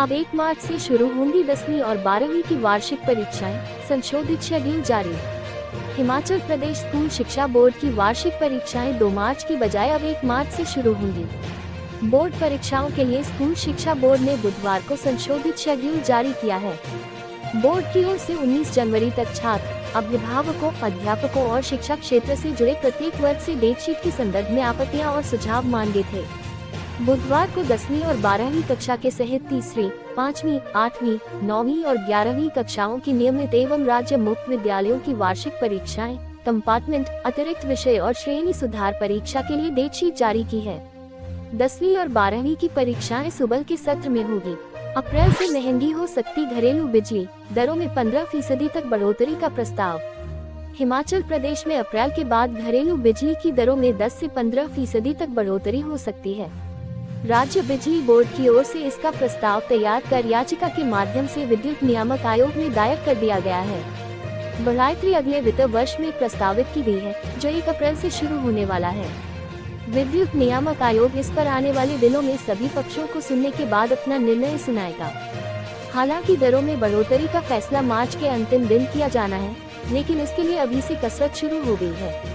अब 1 मार्च से शुरू होंगी 10वीं और 12वीं की वार्षिक परीक्षाएं, संशोधित शेड्यूल जारी। हिमाचल प्रदेश स्कूल शिक्षा बोर्ड की वार्षिक परीक्षाएं 2 मार्च की बजाय अब 1 मार्च से शुरू होंगी। बोर्ड परीक्षाओं के लिए स्कूल शिक्षा बोर्ड ने बुधवार को संशोधित शेड्यूल जारी किया है। बोर्ड की ओर से 19 जनवरी तक छात्र, अभिभावकों, अध्यापकों और शिक्षा क्षेत्र से जुड़े प्रत्येक वर्ग से डेटशीट के संदर्भ में आपत्तियां और सुझाव मांगे थे। बुधवार को 10वीं और 12वीं कक्षा के सहित तीसरी, 5वीं, 8वीं, 9वीं और 11वीं कक्षाओं की नियमित एवं राज्य मुक्त विद्यालयों की वार्षिक परीक्षाएं, कंपार्टमेंट, अतिरिक्त विषय और श्रेणी सुधार परीक्षा के लिए डेटशीट जारी की है। 10वीं और 12वीं की परीक्षाएं सुबह के सत्र में होगी। अप्रैल से महंगी हो सकती घरेलू बिजली, दरों में 15% तक बढ़ोतरी का प्रस्ताव। हिमाचल प्रदेश में अप्रैल के बाद घरेलू बिजली की दरों में 10 से 15% तक बढ़ोतरी हो सकती है। राज्य बिजली बोर्ड की ओर से इसका प्रस्ताव तैयार कर याचिका के माध्यम से विद्युत नियामक आयोग में दायर कर दिया गया है। बढ़ोतरी अगले वित्त वर्ष में प्रस्तावित की गई है, जो 1 अप्रैल से शुरू होने वाला है। विद्युत नियामक आयोग इस पर आने वाले दिनों में सभी पक्षों को सुनने के बाद अपना निर्णय सुनाएगा। हालांकि दरों में बढ़ोतरी का फैसला मार्च के अंतिम दिन किया जाना है, लेकिन इसके लिए अभी से कसरत शुरू हो गई है।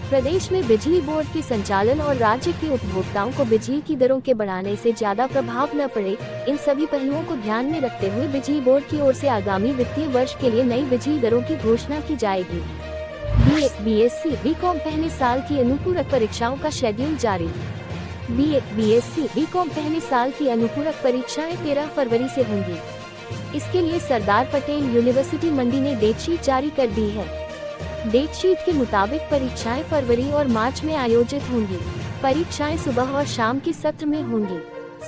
प्रदेश में बिजली बोर्ड के संचालन और राज्य के उपभोक्ताओं को बिजली की दरों के बढ़ाने से ज्यादा प्रभाव न पड़े, इन सभी पहलुओं को ध्यान में रखते हुए बिजली बोर्ड की ओर से आगामी वित्तीय वर्ष के लिए नई बिजली दरों की घोषणा की जाएगी। BA, BSc, BCom पहले साल की अनुपूरक परीक्षाओं का शेड्यूल जारी। BA, BSc, BCom पहले साल की अनुपूरक परीक्षाएं 13 फरवरी से होंगी। इसके लिए सरदार पटेल यूनिवर्सिटी मंडी ने डेटशीट जारी कर दी है। डेटशीट के मुताबिक परीक्षाएं फरवरी और मार्च में आयोजित होंगी। परीक्षाएं सुबह और शाम के सत्र में होंगी।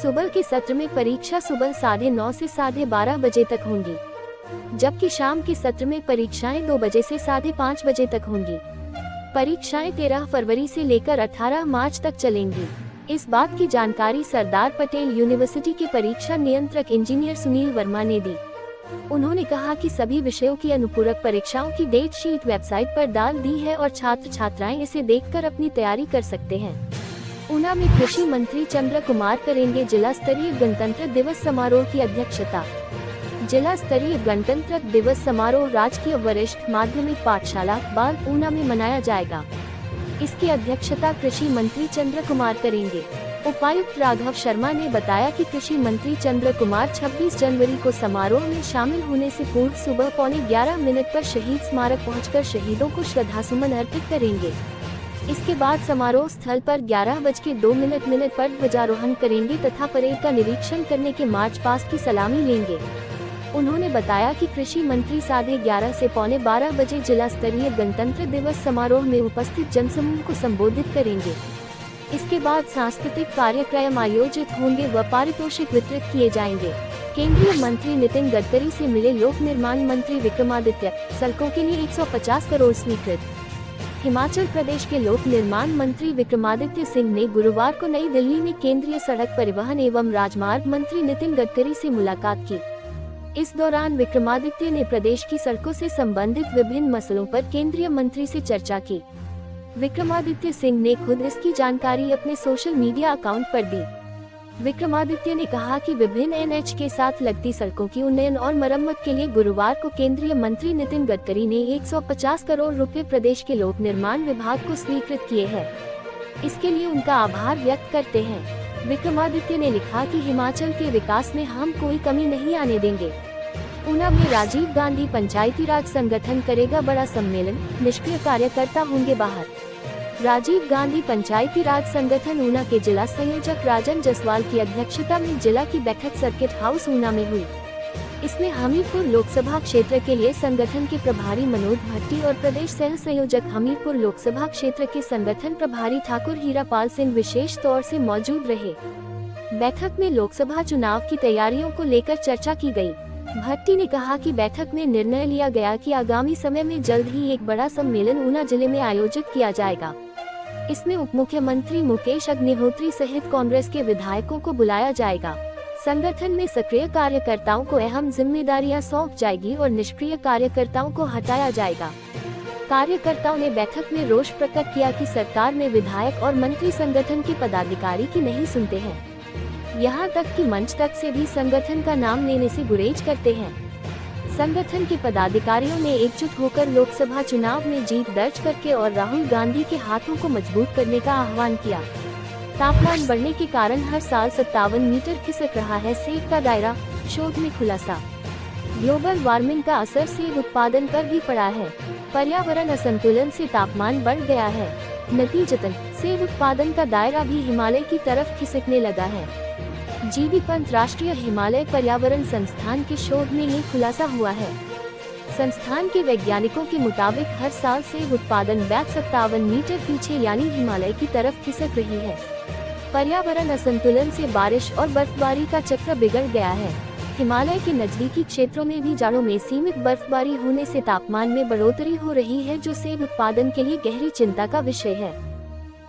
सुबह के सत्र में परीक्षा सुबह 9:30 से 12:30 बजे तक होंगी, जबकि शाम के सत्र में परीक्षाएं 2 बजे से 5:30 बजे तक होंगी। परीक्षाएं 13 फरवरी से लेकर 18 मार्च तक चलेंगी। इस बात की जानकारी सरदार पटेल यूनिवर्सिटी के परीक्षा नियंत्रक इंजीनियर सुनील वर्मा ने दी। उन्होंने कहा कि सभी विषयों की अनुपूरक परीक्षाओं की डेट शीट वेबसाइट पर डाल दी है और छात्र छात्राएं इसे देखकर अपनी तैयारी कर सकते हैं। ऊना में कृषि मंत्री चंद्र कुमार करेंगे जिला स्तरीय गणतंत्र दिवस समारोह की अध्यक्षता। जिला स्तरीय गणतंत्र दिवस समारोह राजकीय वरिष्ठ माध्यमिक पाठशाला बाल ऊना में मनाया जाएगा। इसकी अध्यक्षता कृषि मंत्री चंद्र कुमार करेंगे। उपायुक्त राघव शर्मा ने बताया कि कृषि मंत्री चंद्र कुमार 26 जनवरी को समारोह में शामिल होने से पूर्व सुबह 11:15 पर शहीद स्मारक पहुंचकर शहीदों को श्रद्धासुमन अर्पित करेंगे। इसके बाद समारोह स्थल पर 11:02 पर ध्वजारोहण करेंगे तथा परेड का निरीक्षण करने के मार्च पास्ट की सलामी लेंगे। उन्होंने बताया कि कृषि मंत्री 11:30 से 11:45 बजे जिला स्तरीय गणतंत्र दिवस समारोह में उपस्थित जनसमूह को संबोधित करेंगे। इसके बाद सांस्कृतिक कार्यक्रम आयोजित होंगे व पारितोषिक वितरित किए जाएंगे। केंद्रीय मंत्री नितिन गडकरी से मिले लोक निर्माण मंत्री विक्रमादित्य, सड़कों के लिए 150 करोड़ स्वीकृत। हिमाचल प्रदेश के लोक निर्माण मंत्री विक्रमादित्य सिंह ने गुरुवार को नई दिल्ली में केंद्रीय सड़क परिवहन एवं राजमार्ग मंत्री नितिन गडकरी से मुलाकात की। इस दौरान विक्रमादित्य ने प्रदेश की सड़कों से संबंधित विभिन्न मसलों पर केंद्रीय मंत्री से चर्चा की। विक्रमादित्य सिंह ने खुद इसकी जानकारी अपने सोशल मीडिया अकाउंट पर दी। विक्रमादित्य ने कहा कि विभिन्न NH के साथ लगती सड़कों की उन्नयन और मरम्मत के लिए गुरुवार को केंद्रीय मंत्री नितिन गडकरी ने 150 करोड़ रुपए प्रदेश के लोक निर्माण विभाग को स्वीकृत किए हैं। इसके लिए उनका आभार व्यक्त करते हैं। विक्रमादित्य ने लिखा कि हिमाचल के विकास में हम कोई कमी नहीं आने देंगे। ऊना में राजीव गांधी पंचायती राज संगठन करेगा बड़ा सम्मेलन, निष्क्रिय कार्यकर्ता होंगे बाहर। राजीव गांधी पंचायती राज संगठन ऊना के जिला संयोजक राजन जसवाल की अध्यक्षता में जिला की बैठक सर्किट हाउस ऊना में हुई। इसमें हमीरपुर लोकसभा क्षेत्र के लिए संगठन के प्रभारी मनोज भट्टी और प्रदेश सह संयोजक हमीरपुर लोकसभा क्षेत्र के संगठन प्रभारी ठाकुर हीरापाल सिंह विशेष तौर से मौजूद रहे। बैठक में लोकसभा चुनाव की तैयारियों को लेकर चर्चा की गई। भट्टी ने कहा कि बैठक में निर्णय लिया गया कि आगामी समय में जल्द ही एक बड़ा सम्मेलन ऊना जिले में आयोजित किया जाएगा। इसमें उप मुख्यमंत्री मुकेश अग्निहोत्री सहित कांग्रेस के विधायकों को बुलाया जाएगा। संगठन में सक्रिय कार्यकर्ताओं को अहम जिम्मेदारियां सौंप जाएगी और निष्क्रिय कार्यकर्ताओं को हटाया जाएगा। कार्यकर्ताओं ने बैठक में रोष प्रकट किया कि सरकार में विधायक और मंत्री संगठन के पदाधिकारी की नहीं सुनते हैं। यहाँ तक कि मंच तक से भी संगठन का नाम लेने से गुरेज करते हैं। संगठन के पदाधिकारियों ने एकजुट होकर लोकसभा चुनाव में जीत दर्ज करके और राहुल गांधी के हाथों को मजबूत करने का आह्वान किया। तापमान बढ़ने के कारण हर साल 57 मीटर खिसक रहा है सेब का दायरा, शोध में खुलासा। ग्लोबल वार्मिंग का असर सेब उत्पादन पर भी पड़ा है। पर्यावरण असंतुलन से तापमान बढ़ गया है। नतीजतन सेब उत्पादन का दायरा भी हिमालय की तरफ खिसकने लगा है। जीबी पंत राष्ट्रीय हिमालय पर्यावरण संस्थान के शोध में ये खुलासा हुआ है। संस्थान के वैज्ञानिकों के मुताबिक हर साल सेब उत्पादन बैग 57 मीटर पीछे यानी हिमालय की तरफ खिसक रही है। पर्यावरण असंतुलन से बारिश और बर्फबारी का चक्र बिगड़ गया है। हिमालय के नजदीकी क्षेत्रों में भी जाड़ों में सीमित बर्फबारी होने से तापमान में बढ़ोतरी हो रही है, जो सेब उत्पादन के लिए गहरी चिंता का विषय है।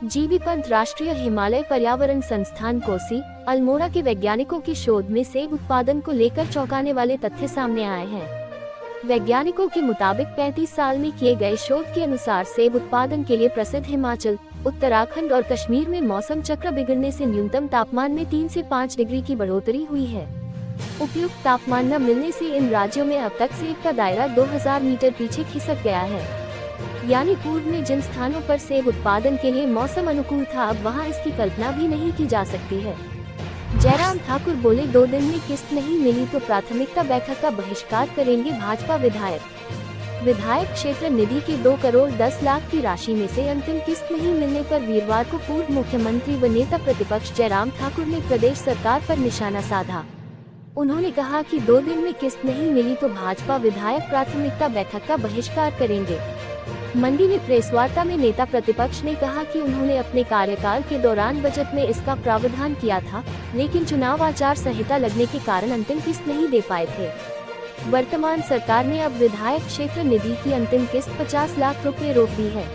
जीबी पंत राष्ट्रीय हिमालय पर्यावरण संस्थान कोसी, अल्मोड़ा के वैज्ञानिकों की शोध में सेब उत्पादन को लेकर चौंकाने वाले तथ्य सामने आए हैं। वैज्ञानिकों के मुताबिक 35 साल में किए गए शोध के अनुसार सेब उत्पादन के लिए प्रसिद्ध हिमाचल, उत्तराखंड और कश्मीर में मौसम चक्र बिगड़ने से न्यूनतम तापमान में 3 से 5 डिग्री की बढ़ोतरी हुई है। उपयुक्त तापमान न मिलने से इन राज्यों में अब तक सेब का दायरा 2000 मीटर पीछे खिसक गया है। यानी पूर्व में जिन स्थानों पर सेब उत्पादन के लिए मौसम अनुकूल था, अब वहां इसकी कल्पना भी नहीं की जा सकती है। जयराम ठाकुर बोले, 2 दिन में किस्त नहीं मिली तो प्राथमिकता बैठक का बहिष्कार करेंगे भाजपा विधायक। विधायक क्षेत्र निधि के 2 करोड़ 10 लाख की राशि में से अंतिम किस्त नहीं मिलने पर वीरवार को पूर्व मुख्यमंत्री व नेता प्रतिपक्ष जयराम ठाकुर ने प्रदेश सरकार पर निशाना साधा। उन्होंने कहा कि 2 दिन में किस्त नहीं मिली तो भाजपा विधायक प्राथमिकता बैठक का बहिष्कार करेंगे। मंडी में प्रेस वार्ता में नेता प्रतिपक्ष ने कहा कि उन्होंने अपने कार्यकाल के दौरान बजट में इसका प्रावधान किया था, लेकिन चुनाव आचार संहिता लगने के कारण अंतिम किस्त नहीं दे पाए थे। वर्तमान सरकार ने अब विधायक क्षेत्र निधि की अंतिम किस्त 50 लाख रुपए रोक दी है।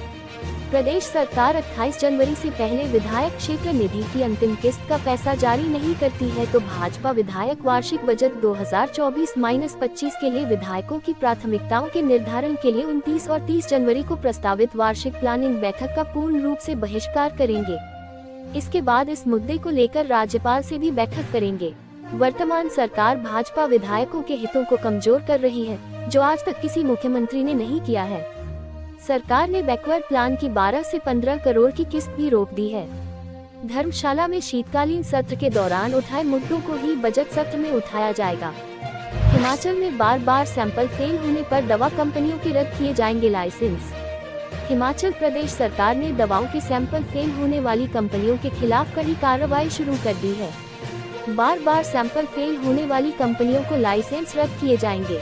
प्रदेश सरकार 28 जनवरी से पहले विधायक क्षेत्र निधि की अंतिम किस्त का पैसा जारी नहीं करती है तो भाजपा विधायक वार्षिक बजट 2024-25 के लिए विधायकों की प्राथमिकताओं के निर्धारण के लिए 29 और 30 जनवरी को प्रस्तावित वार्षिक प्लानिंग बैठक का पूर्ण रूप से बहिष्कार करेंगे। इसके बाद इस मुद्दे को लेकर राज्यपाल से भी बैठक करेंगे। वर्तमान सरकार भाजपा विधायकों के हितों को कमजोर कर रही है, जो आज तक किसी मुख्यमंत्री ने नहीं किया है। सरकार ने बैकवर्ड प्लान की 12 से 15 करोड़ की किस्त भी रोक दी है। धर्मशाला में शीतकालीन सत्र के दौरान उठाए मुद्दों को ही बजट सत्र में उठाया जाएगा। हिमाचल में बार बार सैंपल फेल होने पर दवा कंपनियों के रद्द किए जाएंगे लाइसेंस। हिमाचल प्रदेश सरकार ने दवाओं के सैंपल फेल होने वाली कंपनियों के खिलाफ कड़ी कार्रवाई शुरू कर दी है। बार बार सैंपल फेल होने वाली कंपनियों को लाइसेंस रद्द किए जाएंगे।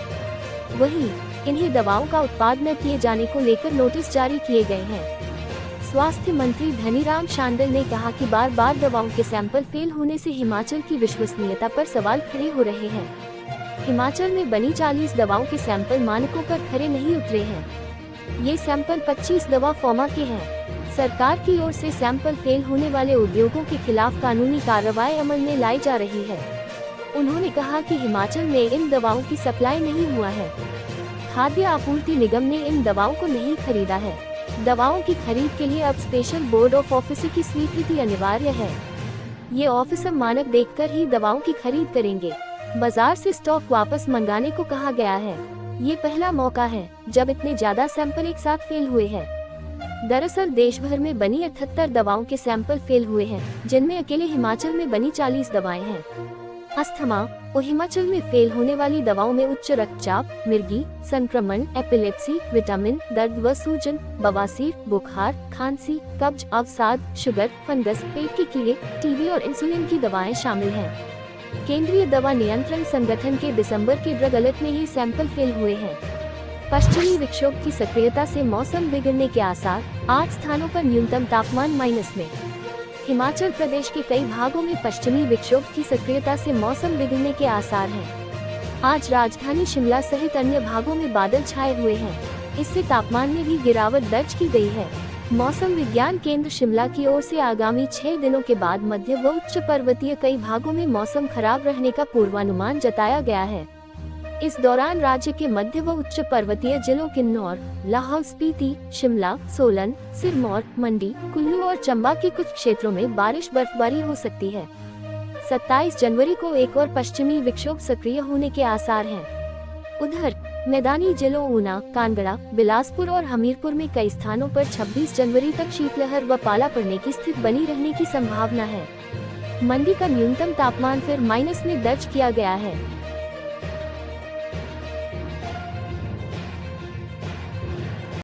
वहीं इन्हें दवाओं का उत्पाद न किए जाने को लेकर नोटिस जारी किए गए हैं। स्वास्थ्य मंत्री धनीराम शांडिल ने कहा कि बार बार दवाओं के सैंपल फेल होने से हिमाचल की विश्वसनीयता पर सवाल खड़े हो रहे हैं। हिमाचल में बनी 40 दवाओं के सैंपल मानकों पर खरे नहीं उतरे हैं। ये सैंपल 25 दवा फॉर्मा के हैं। सरकार की ओर से सैंपल फेल होने वाले उद्योगों के खिलाफ कानूनी कार्रवाई अमल में लाई जा रही है। उन्होंने कहा कि हिमाचल में इन दवाओं की सप्लाई नहीं हुआ है। खाद्य आपूर्ति निगम ने इन दवाओं को नहीं खरीदा है। दवाओं की खरीद के लिए अब स्पेशल बोर्ड ऑफ ऑफिसर की स्वीकृति अनिवार्य है। ये ऑफिसर मानक देखकर ही दवाओं की खरीद करेंगे। बाजार से स्टॉक वापस मंगाने को कहा गया है। ये पहला मौका है जब इतने ज्यादा सैंपल एक साथ फेल हुए हैं। दरअसल देश भर में बनी 78 दवाओं के सैंपल फेल हुए हैं, जिनमें अकेले हिमाचल में बनी 40 दवाएं हैं। अस्थमा और हिमाचल में फेल होने वाली दवाओं में उच्च रक्तचाप, मिर्गी, संक्रमण, एपिलेप्सी, विटामिन, दर्द व सूजन, बवासीर, बुखार, खांसी, कब्ज, अवसाद, शुगर, फंगस, पेट के कीड़े, टीबी और इंसुलिन की दवाएं शामिल हैं। केंद्रीय दवा नियंत्रण संगठन के दिसंबर के ड्रग अलर्ट में ये सैंपल फेल हुए हैं। पश्चिमी विक्षोभ की सक्रियता से मौसम बिगड़ने के आसार, 8 स्थानों पर न्यूनतम तापमान माइनस में। हिमाचल प्रदेश के कई भागों में पश्चिमी विक्षोभ की सक्रियता से मौसम बिगड़ने के आसार हैं। आज राजधानी शिमला सहित अन्य भागों में बादल छाए हुए हैं। इससे तापमान में भी गिरावट दर्ज की गई है। मौसम विज्ञान केंद्र शिमला की ओर से आगामी 6 दिनों के बाद मध्य व उच्च पर्वतीय कई भागों में मौसम खराब रहने का पूर्वानुमान जताया गया है। इस दौरान राज्य के मध्य व उच्च पर्वतीय जिलों किन्नौर, लाहौल स्पीति, शिमला, सोलन, सिरमौर, मंडी, कुल्लू और चंबा के कुछ क्षेत्रों में बारिश बर्फबारी हो सकती है। 27 जनवरी को एक और पश्चिमी विक्षोभ सक्रिय होने के आसार हैं। उधर मैदानी जिलों ऊना, कांगड़ा, बिलासपुर और हमीरपुर में कई स्थानों पर 26 जनवरी तक शीतलहर व पाला पड़ने की स्थिति बनी रहने की संभावना है। मंडी का न्यूनतम तापमान फिर माइनस में दर्ज किया गया है।